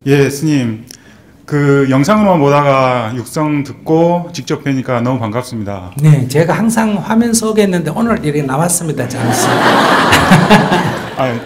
예, 스님. 그 영상으로만 보다가 육성 듣고 직접 뵈니까 너무 반갑습니다. 네, 제가 항상 화면 속에 있는데 오늘 이렇게 나왔습니다. 잠시.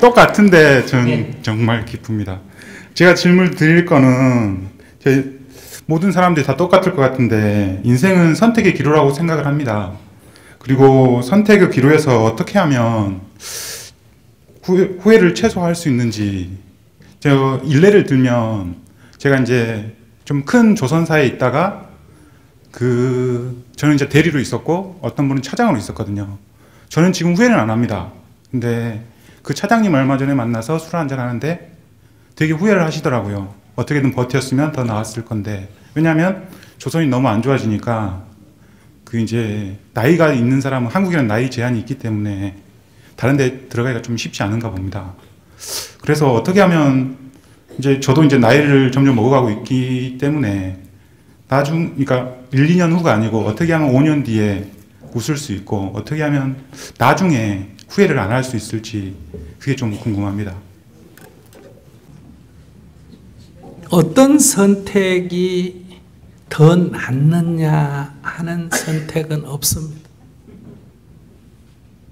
똑같은데 전 정말 기쁩니다. 제가 질문 드릴 거는 모든 사람들이 다 똑같을 것 같은데 인생은 선택의 기로라고 생각을 합니다. 그리고 선택의 기로에서 어떻게 하면 후회를 최소화할 수 있는지, 제가 일례를 들면 제가 이제 좀 큰 조선사에 있다가 저는 이제 대리로 있었고 어떤 분은 차장으로 있었거든요. 저는 지금 후회는 안 합니다. 근데 그 차장님 얼마 전에 만나서 술 한잔 하는데 되게 후회를 하시더라고요. 어떻게든 버텼으면 더 나았을 건데, 왜냐하면 조선이 너무 안 좋아지니까 이제 나이가 있는 사람은, 한국에는 나이 제한이 있기 때문에 다른 데 들어가기가 좀 쉽지 않은가 봅니다. 그래서 어떻게 하면, 이제 저도 이제 나이를 점점 먹어가고 있기 때문에 그러니까 1, 2년 후가 아니고 어떻게 하면 5년 뒤에 웃을 수 있고 어떻게 하면 나중에 후회를 안 할 수 있을지, 그게 좀 궁금합니다. 어떤 선택이 더 낫느냐 하는 선택은 없습니다.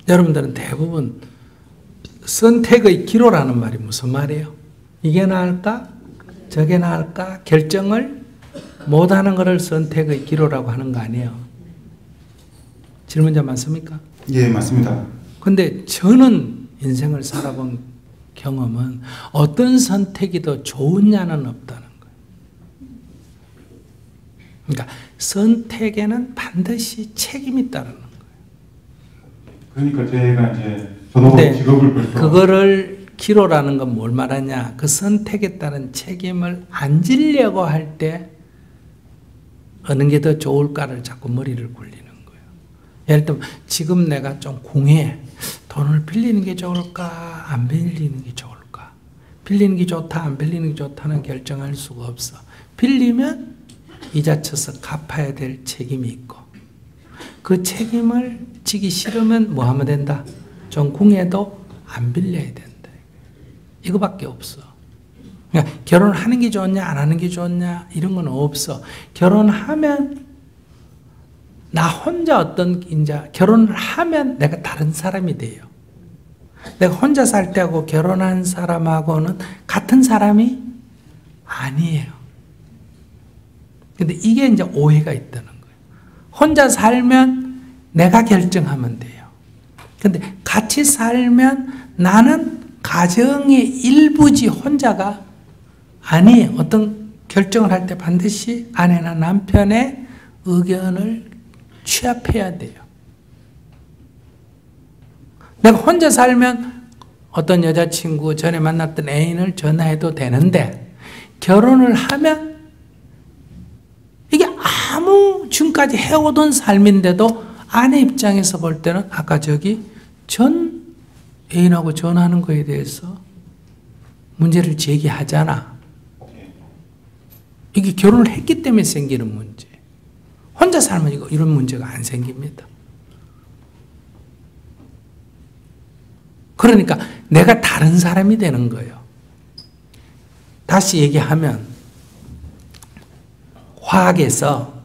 여러분들은 대부분 선택의 기로라는 말이 무슨 말이에요? 이게 나을까? 저게 나을까? 결정을 못하는 것을 선택의 기로라고 하는 거 아니에요? 질문자 맞습니까? 예, 맞습니다. 근데 저는 인생을 살아본 경험은 어떤 선택이 더 좋으냐는 없다는 거예요. 그러니까 선택에는 반드시 책임이 따르는 거예요. 그러니까 제가 이제 저도 직업을 벌써 그거를 기로라는 건 뭘 말하냐? 그 선택에 따른 책임을 안 지려고 할 때 어느 게 더 좋을까를 자꾸 머리를 굴리는 거예요. 예를 들면 지금 내가 좀 궁해. 돈을 빌리는 게 좋을까? 안 빌리는 게 좋을까? 빌리는 게 좋다, 안 빌리는 게 좋다는 결정할 수가 없어. 빌리면 이자 쳐서 갚아야 될 책임이 있고, 그 책임을 지기 싫으면 뭐 하면 된다? 좀 궁해도 안 빌려야 된다. 이거밖에 없어. 그러니까 결혼하는 게 좋냐, 안 하는 게 좋냐, 이런 건 없어. 결혼하면 나 혼자 이제 결혼을 하면 내가 다른 사람이 돼요. 내가 혼자 살 때하고 결혼한 사람하고는 같은 사람이 아니에요. 근데 이게 이제 오해가 있다는 거예요. 혼자 살면 내가 결정하면 돼요. 근데 같이 살면 나는 가정의 일부지 혼자가 아니에요. 어떤 결정을 할 때 반드시 아내나 남편의 의견을 취합해야 돼요. 내가 혼자 살면 어떤 여자친구, 전에 만났던 애인을 전화해도 되는데, 결혼을 하면 이게 아무 지금까지 해오던 삶인데도 아내 입장에서 볼 때는 아까 전 애인하고 전화하는 거에 대해서 문제를 제기하잖아. 이게 결혼을 했기 때문에 생기는 문제. 혼자 살면 이런 문제가 안 생깁니다. 그러니까 내가 다른 사람이 되는 거예요. 다시 얘기하면 화학에서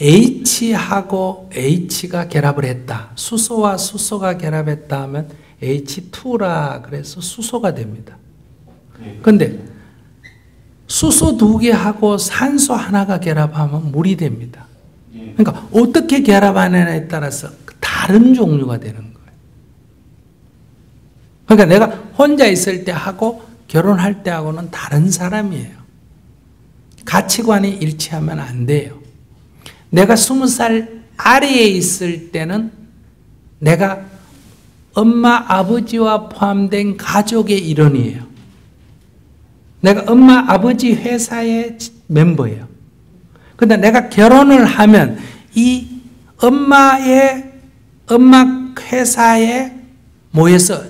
H하고 H가 결합을 했다. 수소와 수소가 결합했다 하면 H2라 그래서 수소가 됩니다. 그런데 수소 2개하고 산소 하나가 결합하면 물이 됩니다. 그러니까 어떻게 결합하느냐에 따라서 다른 종류가 되는 거예요. 그러니까 내가 혼자 있을 때 하고 결혼할 때 하고는 다른 사람이에요. 가치관이 일치하면 안 돼요. 내가 20살 아래에 있을 때는 내가 엄마, 아버지와 포함된 가족의 일원이에요. 내가 엄마, 아버지 회사의 멤버예요. 근데 내가 결혼을 하면 이 엄마 회사에 모여서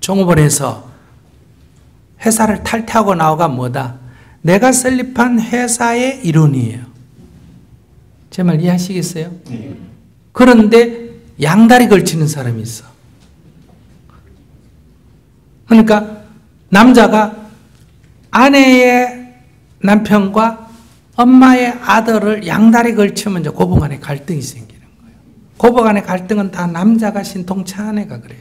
종업을 해서 회사를 탈퇴하고 나오가 뭐다? 내가 설립한 회사의 일원이에요. 제 말 이해하시겠어요? 그런데 양다리 걸치는 사람이 있어. 그러니까 남자가 아내의 남편과 엄마의 아들을 양다리 걸치면 이제 고부간에 갈등이 생기는 거예요. 고부간의 갈등은 다 남자가 신통치 아내가 그래요.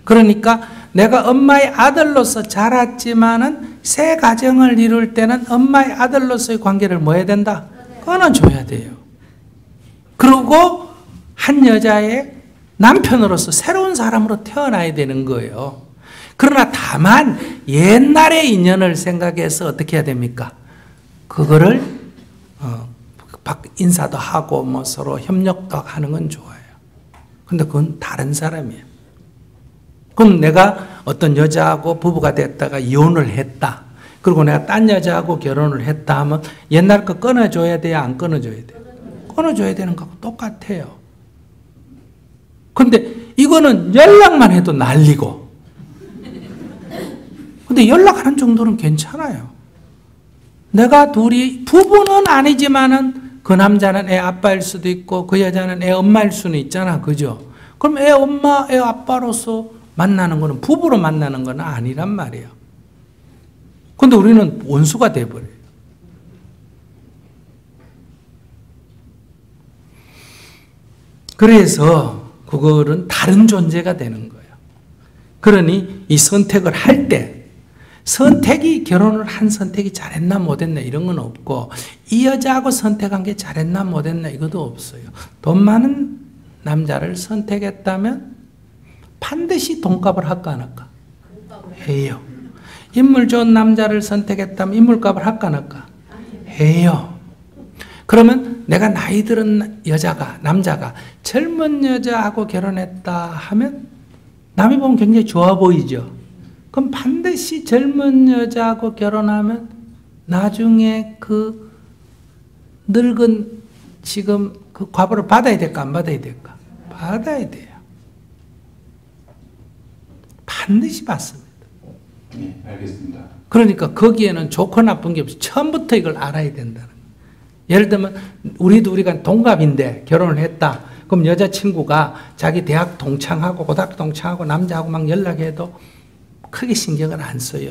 그러니까 내가 엄마의 아들로서 자랐지만은 새 가정을 이룰 때는 엄마의 아들로서의 관계를 뭐 해야 된다? 끊어줘야 돼요. 그리고 한 여자의 남편으로서 새로운 사람으로 태어나야 되는 거예요. 그러나 다만 옛날의 인연을 생각해서 어떻게 해야 됩니까? 그거를 인사도 하고 뭐 서로 협력도 하는 건 좋아요. 근데 그건 다른 사람이에요. 그럼 내가 어떤 여자하고 부부가 됐다가 이혼을 했다. 그리고 내가 딴 여자하고 결혼을 했다 하면 옛날 거 끊어줘야 돼요? 안 끊어줘야 돼요? 끊어줘야 되는 거하고 똑같아요. 근데 이거는 연락만 해도 난리고. 근데 연락하는 정도는 괜찮아요. 내가 둘이 부부는 아니지만은 그 남자는 애 아빠일 수도 있고 그 여자는 애 엄마일 수는 있잖아. 그죠? 그럼 애 엄마, 애 아빠로서 만나는 거는 부부로 만나는 건 아니란 말이에요. 근데 우리는 원수가 돼버려요. 그래서 그거는 다른 존재가 되는 거예요. 그러니 이 선택을 할 때 선택이 결혼을 한 선택이 잘했나 못했나 이런 건 없고 이 여자하고 선택한 게 잘했나 못했나 이것도 없어요. 돈 많은 남자를 선택했다면 반드시 돈값을 할까 안 할까? 해요. 인물 좋은 남자를 선택했다면 인물값을 할까 안 할까? 해요. 그러면 내가 나이 들은 남자가 젊은 여자하고 결혼했다 하면 남이 보면 굉장히 좋아 보이죠. 그럼 반드시 젊은 여자하고 결혼하면 나중에 그 늙은 지금 그 과보를 받아야 될까 안 받아야 될까? 받아야 돼요. 반드시 받습니다. 네, 알겠습니다. 그러니까 거기에는 좋고 나쁜 게 없이 처음부터 이걸 알아야 된다는 거예요. 예를 들면 우리가 동갑인데 결혼을 했다. 그럼 여자친구가 자기 대학 동창하고 고등학교 동창하고 남자하고 막 연락해도 크게 신경을 안 써요.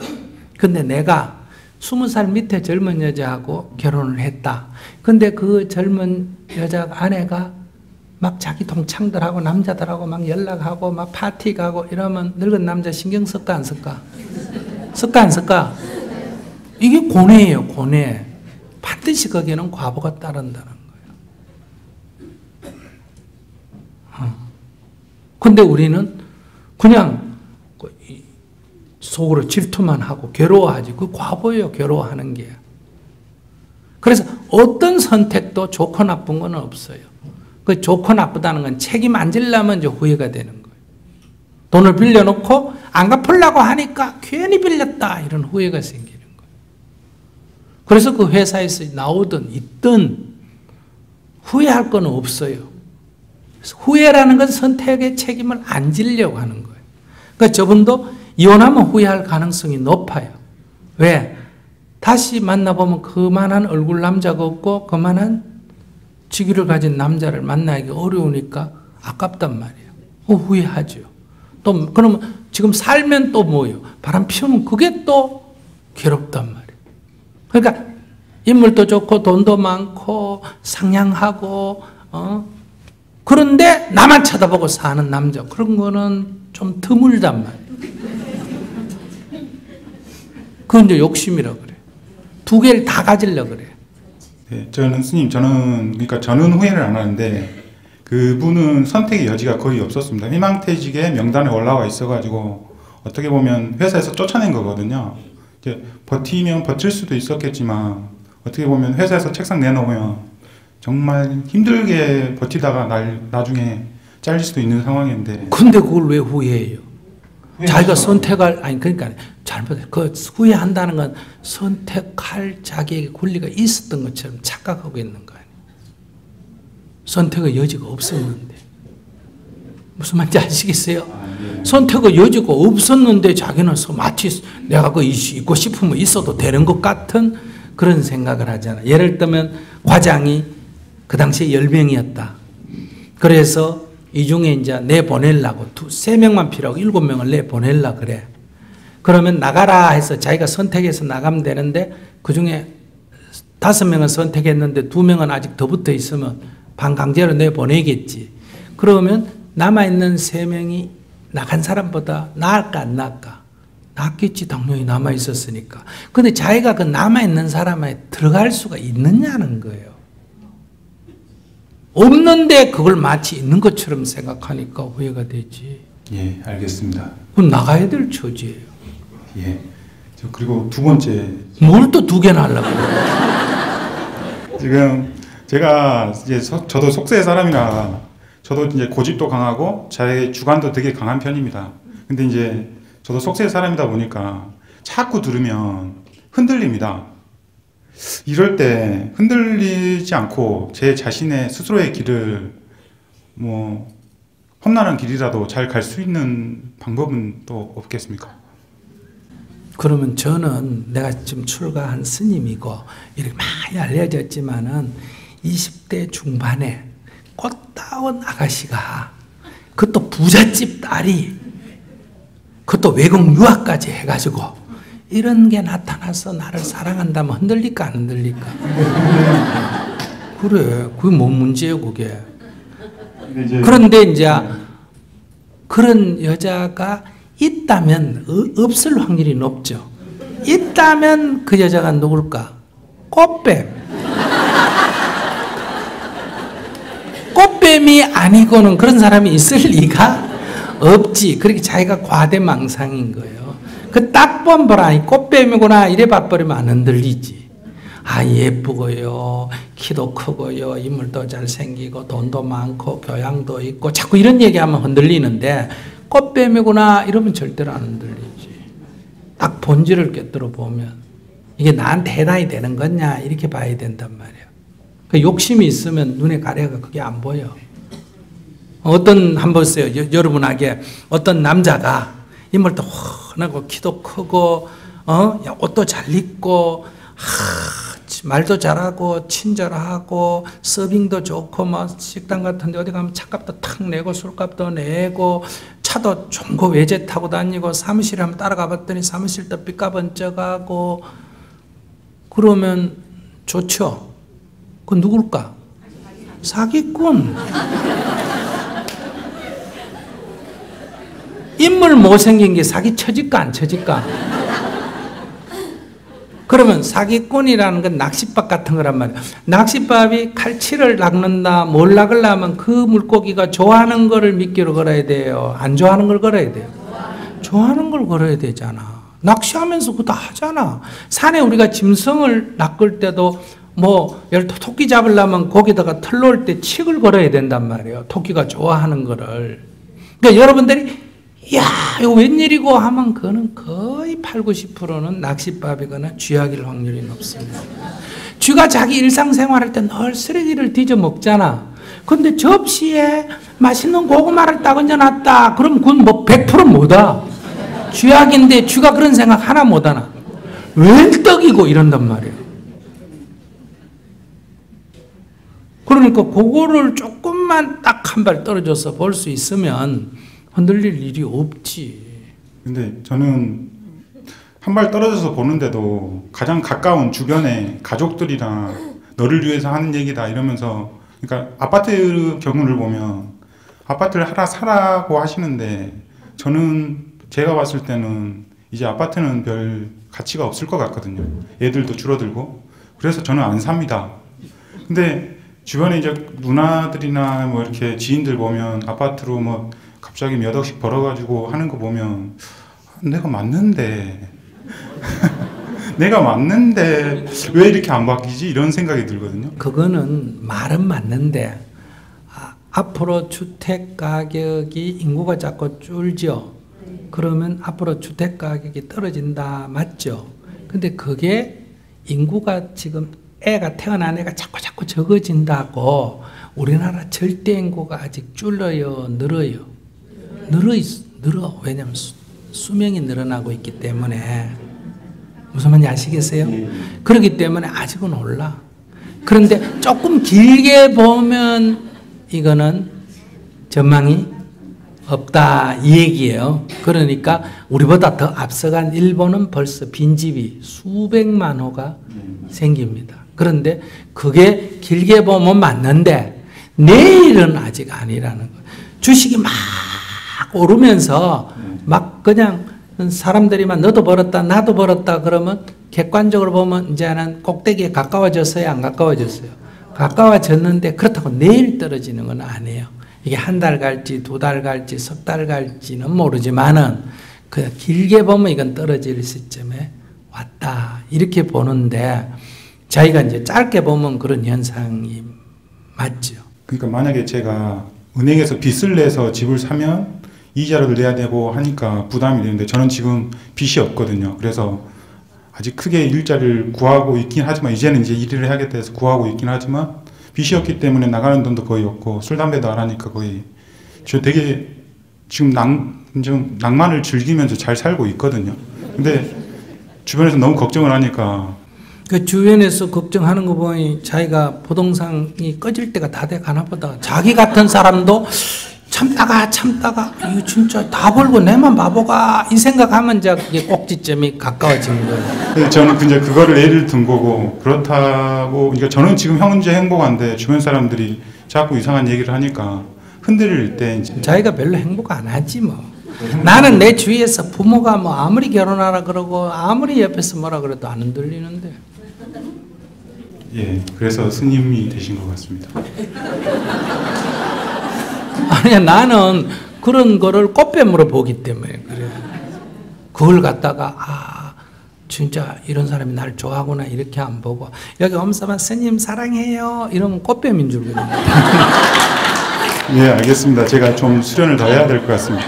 근데 내가 20살 밑에 젊은 여자하고 결혼을 했다. 근데 그 젊은 여자 아내가 막 자기 동창들하고 남자들하고 막 연락하고 막 파티 가고 이러면 늙은 남자 신경 쓸까 안 쓸까? 쓸까 안 쓸까? 이게 고뇌예요, 고뇌. 반드시 거기에는 과보가 따른다는 거예요. 근데 우리는 그냥 속으로 질투만 하고 괴로워하지. 그 과보예요, 괴로워하는 게. 그래서 어떤 선택도 좋고 나쁜 건 없어요. 그 좋고 나쁘다는 건 책임 안 지려면 이제 후회가 되는 거예요. 돈을 빌려놓고 안 갚으려고 하니까 괜히 빌렸다 이런 후회가 생기는 거예요. 그래서 그 회사에서 나오든 있든 후회할 건 없어요. 후회라는 건 선택의 책임을 안 지려고 하는 거예요. 그러니까 저분도 이혼하면 후회할 가능성이 높아요. 왜? 다시 만나보면 그만한 얼굴 남자가 없고 그만한 직위를 가진 남자를 만나기 어려우니까 아깝단 말이에요. 후회하죠. 또 그러면 지금 살면 또 뭐예요? 바람 피우면 그게 또 괴롭단 말이에요. 그러니까 인물도 좋고 돈도 많고 상냥하고 그런데 나만 쳐다보고 사는 남자 그런 거는 좀 드물단 말이에요. 그건 이제 욕심이라 그래. 두 개를 다 가지려고 그래. 네, 저는 후회를 안 하는데 그분은 선택의 여지가 거의 없었습니다. 희망퇴직에 명단에 올라와 있어가지고 어떻게 보면 회사에서 쫓아낸 거거든요. 이제 버티면 버틸 수도 있었겠지만 어떻게 보면 회사에서 책상 내놓으면 정말 힘들게 버티다가 나중에 잘릴 수도 있는 상황인데. 근데 그걸 왜 후회해요? 자기가 선택할 그러니까 그 후회한다는 건 선택할 자기에게 권리가 있었던 것처럼 착각하고 있는 거 아니에요. 선택의 여지가 없었는데 무슨 말인지 아시겠어요? 선택의 여지가 없었는데 자기는 마치 내가 그 있고 싶으면 있어도 되는 것 같은 그런 생각을 하잖아. 예를 들면 과장이 그 당시에 10명이었다. 그래서 이 중에 이제 내보내려고 3명만 필요하고 7명을 내보내려고 그래. 그러면 나가라 해서 자기가 선택해서 나가면 되는데 그중에 5명은 선택했는데 2명은 아직 더 붙어 있으면 반강제로 내보내겠지. 그러면 남아있는 3명이 나간 사람보다 나을까 안 나을까? 낫겠지. 당연히 남아있었으니까. 근데 자기가 그 남아있는 사람에 들어갈 수가 있느냐는 거예요. 없는데 그걸 마치 있는 것처럼 생각하니까 후회가 되지. 예, 알겠습니다. 그건 나가야 될 처지예요. 예. 그리고 두 번째. 뭘 또 2개나 하려고 그래. 지금 제가 이제 저도 속세 사람이라 저도 이제 고집도 강하고 자의 주관도 되게 강한 편입니다. 근데 이제 저도 속세 사람이다 보니까 자꾸 들으면 흔들립니다. 이럴 때 흔들리지 않고 제 자신의 스스로의 길을 뭐 험난한 길이라도 잘 갈 수 있는 방법은 또 없겠습니까? 그러면 저는 내가 지금 출가한 스님이고 이렇게 많이 알려졌지만은 20대 중반에 꽃다운 아가씨가 그것도 부잣집 딸이 그것도 외국 유학까지 해가지고 이런 게 나타나서 나를 사랑한다면 흔들릴까 안 흔들릴까? 그래, 그게 뭔 문제예요 그게. 그런데 이제 그런 여자가 있다면 없을 확률이 높죠. 있다면 그 여자가 누굴까? 꽃뱀. 꽃뱀이 아니고는 그런 사람이 있을 리가 없지. 그렇게 자기가 과대망상인 거예요. 그 딱 보라, 이 꽃뱀이구나 이래 봐버리면 안 흔들리지. 아, 예쁘고요, 키도 크고요, 인물도 잘생기고 돈도 많고 교양도 있고 자꾸 이런 얘기하면 흔들리는데 꽃뱀이구나 이러면 절대로 안 흔들리지. 딱 본질을 꿰뚫어 보면 이게 나한테 해당이 되는 거냐 이렇게 봐야 된단 말이에요. 그 욕심이 있으면 눈에 가래가 그게 안 보여. 한번 보세요. 여러분에게 어떤 남자가 인물도 훤하고 키도 크고 옷도 잘 입고 말도 잘하고 친절하고 서빙도 좋고 뭐 식당 같은데 어디 가면 차값도 탁 내고 술값도 내고 차도 좋은 거 외제 타고 다니고 사무실에 한번 따라가 봤더니 사무실도 삐까번쩍하고 그러면 좋죠. 그건 누굴까? 사기꾼. 인물 못생긴 게 사기 쳐질까 안 쳐질까? 그러면 사기꾼이라는 건 낚싯밥 같은 거란 말이야. 낚싯밥이 칼치를 낚는다, 뭘 낚으려면 그 물고기가 좋아하는 거를 미끼로 걸어야 돼요? 안 좋아하는 걸 걸어야 돼요? 좋아하는 걸 걸어야 되잖아. 낚시하면서 그거 다 하잖아. 산에 우리가 짐승을 낚을 때도 뭐 예를 들어 토끼 잡으려면 거기다가 털 놓을 때 칡을 걸어야 된단 말이에요. 토끼가 좋아하는 거를. 그러니까 여러분들이 야, 이거 웬일이고 하면 그거는 거의 8, 90%는 낚싯밥이거나 쥐약일 확률이 높습니다. 쥐가 자기 일상생활할 때 늘 쓰레기를 뒤져 먹잖아. 근데 접시에 맛있는 고구마를 딱 얹어놨다. 그럼 그건 뭐 100% 뭐다. 쥐약인데 쥐가 그런 생각 하나 못하나. 웬 떡이고 이런단 말이에요. 그러니까 그거를 조금만 딱 한 발 떨어져서 볼 수 있으면 흔들릴 일이 없지. 근데 저는 한 발 떨어져서 보는데도 가장 가까운 주변의 가족들이랑 너를 위해서 하는 얘기다 이러면서, 그러니까 아파트 경우를 보면 아파트를 하나 사라고 하시는데 저는 제가 봤을 때는 이제 아파트는 별 가치가 없을 것 같거든요. 애들도 줄어들고. 그래서 저는 안 삽니다. 근데 주변에 이제 누나들이나 뭐 이렇게 지인들 보면 아파트로 뭐 갑자기 몇 억씩 벌어가지고 하는 거 보면 내가 맞는데 내가 맞는데 왜 이렇게 안 바뀌지? 이런 생각이 들거든요. 그거는 말은 맞는데 앞으로 주택 가격이 인구가 자꾸 줄죠. 그러면 앞으로 주택 가격이 떨어진다. 맞죠? 근데 그게 인구가 지금 애가 태어난 애가 자꾸 적어진다고 우리나라 절대 인구가 아직 줄어요, 늘어요? 늘어. 왜냐면 수명이 늘어나고 있기 때문에. 무슨 말인지 아시겠어요? 그렇기 때문에 아직은 올라. 그런데 조금 길게 보면 이거는 전망이 없다 이 얘기예요. 그러니까 우리보다 더 앞서간 일본은 벌써 빈집이 수백만 호가 생깁니다. 그런데 그게 길게 보면 맞는데 내일은 아직 아니라는 거예요. 주식이 막 오르면서 막 그냥 사람들이 막 너도 벌었다 나도 벌었다 그러면 객관적으로 보면 이제는 꼭대기에 가까워졌어요 안 가까워졌어요? 가까워졌는데 그렇다고 내일 떨어지는 건 아니에요. 이게 한 달 갈지 두 달 갈지 석 달 갈지는 모르지만은 그 길게 보면 이건 떨어질 시점에 왔다 이렇게 보는데 저희가 이제 짧게 보면 그런 현상이 맞죠. 그러니까 만약에 제가 은행에서 빚을 내서 집을 사면 이자를 내야 되고 하니까 부담이 되는데 저는 지금 빚이 없거든요. 그래서 아직 크게 일자리를 구하고 있긴 하지만 이제는 이제 일을 해야겠다 해서 구하고 있긴 하지만 빚이 없기 때문에 나가는 돈도 거의 없고 술 담배도 안 하니까 거의 저 되게 지금 좀 낭만을 즐기면서 잘 살고 있거든요. 근데 주변에서 너무 걱정을 하니까 그 주변에서 걱정하는 거 보니 자기가 부동산이 꺼질 때가 다 돼 가나 보다. 자기 같은 사람도 참다가 이거 진짜 다 벌고 내만 바보가 이 생각하면 이제 그게 꼭지점이 가까워지는 거예요. 근데 저는 이제 그거를 예를 든 거고 그렇다고 그러니까 저는 지금 현재 행복한데 주변 사람들이 자꾸 이상한 얘기를 하니까 흔들릴 때 이제 자기가 별로 행복 안 하지 뭐. 나는 내 주위에서 부모가 뭐 아무리 결혼하라 그러고 아무리 옆에서 뭐라 그래도 안 흔들리는데. 예, 그래서 스님이 되신 것 같습니다. 아니 나는 그런 거를 꽃뱀으로 보기 때문에 그래. 그걸 갖다가 진짜 이런 사람이 날 좋아하구나 이렇게 안 보고 여기 엄사만 스님 사랑해요 이러면 꽃뱀인 줄 모르겠네. 네, 알겠습니다. 제가 좀 수련을 더 해야 될 것 같습니다.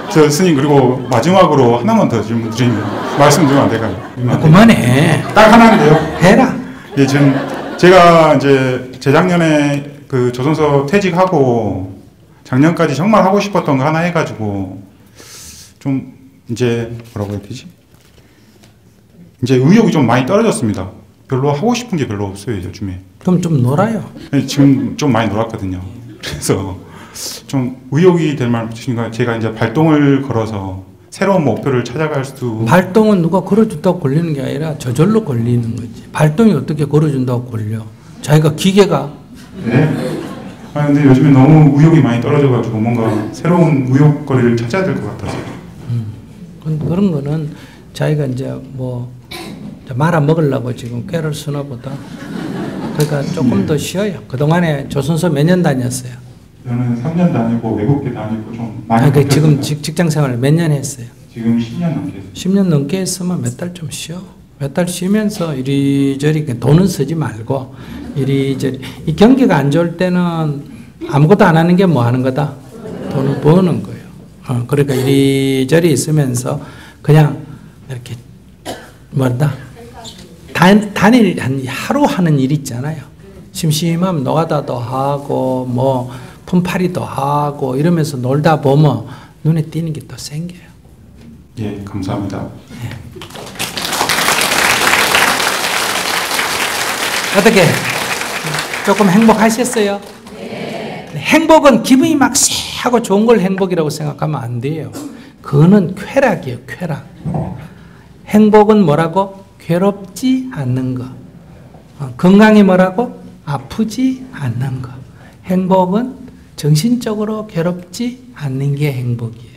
저 스님 그리고 마지막으로 하나만 더 질문 드리면 말씀 좀 안 될까요? 그만해. 딱 하나인데요. 해라. 예, 지금 제가 이제 재작년에 그 조선소 퇴직하고 작년까지 정말 하고 싶었던 거 하나 해가지고 좀 이제 뭐라고 해야 되지? 이제 의욕이 좀 많이 떨어졌습니다. 별로 하고 싶은 게 별로 없어요 요즘에. 그럼 좀 놀아요. 지금 좀 많이 놀았거든요. 그래서 좀 의욕이 될 만큼인가 제가 이제 발동을 걸어서 새로운 목표를 찾아갈 수. 발동은 누가 걸어준다고 걸리는 게 아니라 저절로 걸리는 거지. 발동이 어떻게 걸어준다고 걸려? 자기가 기계가. 네. 아 근데 요즘에 너무 의욕이 많이 떨어져가지고 뭔가 새로운 의욕거리를 찾아야 될 것 같아서. 그런 거는 자기가 이제 뭐 말아 먹으려고 지금 꾀를 쓰나 보다. 그러니까 조금 더 쉬어요. 그동안에 조선소 몇 년 다녔어요? 저는 3년 다니고 외국계 다니고 좀 많이. 그 지금 직장 생활 몇 년 했어요? 지금 10년 넘게 했어요. 10년 넘게 했으면 몇 달 좀 쉬어. 몇 달 쉬면서 이리저리 돈은 쓰지 말고 이리저리. 이 경기가 안 좋을 때는 아무것도 안 하는 게 뭐 하는 거다? 돈을 버는 거예요. 그러니까 이리저리 있으면서 그냥 이렇게 뭐다? 단일 한 하루 하는 일 있잖아요. 심심하면 노가다도 하고 뭐 품팔이도 하고 이러면서 놀다 보면 눈에 띄는 게 또 생겨요. 예, 감사합니다. 예. 어떻게 조금 행복하셨어요? 네. 행복은 기분이 막 쎄하고 좋은 걸 행복이라고 생각하면 안 돼요. 그거는 쾌락이에요. 쾌락. 행복은 뭐라고? 괴롭지 않는 거. 건강이 뭐라고? 아프지 않는 거. 행복은 정신적으로 괴롭지 않는 게 행복이에요.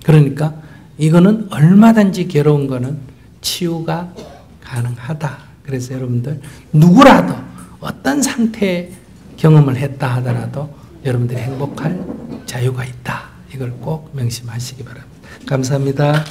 그러니까 이거는 얼마든지 괴로운 거는 치유가 가능하다. 그래서 여러분들 누구라도 어떤 상태의 경험을 했다 하더라도 여러분들이 행복할 자유가 있다. 이걸 꼭 명심하시기 바랍니다. 감사합니다.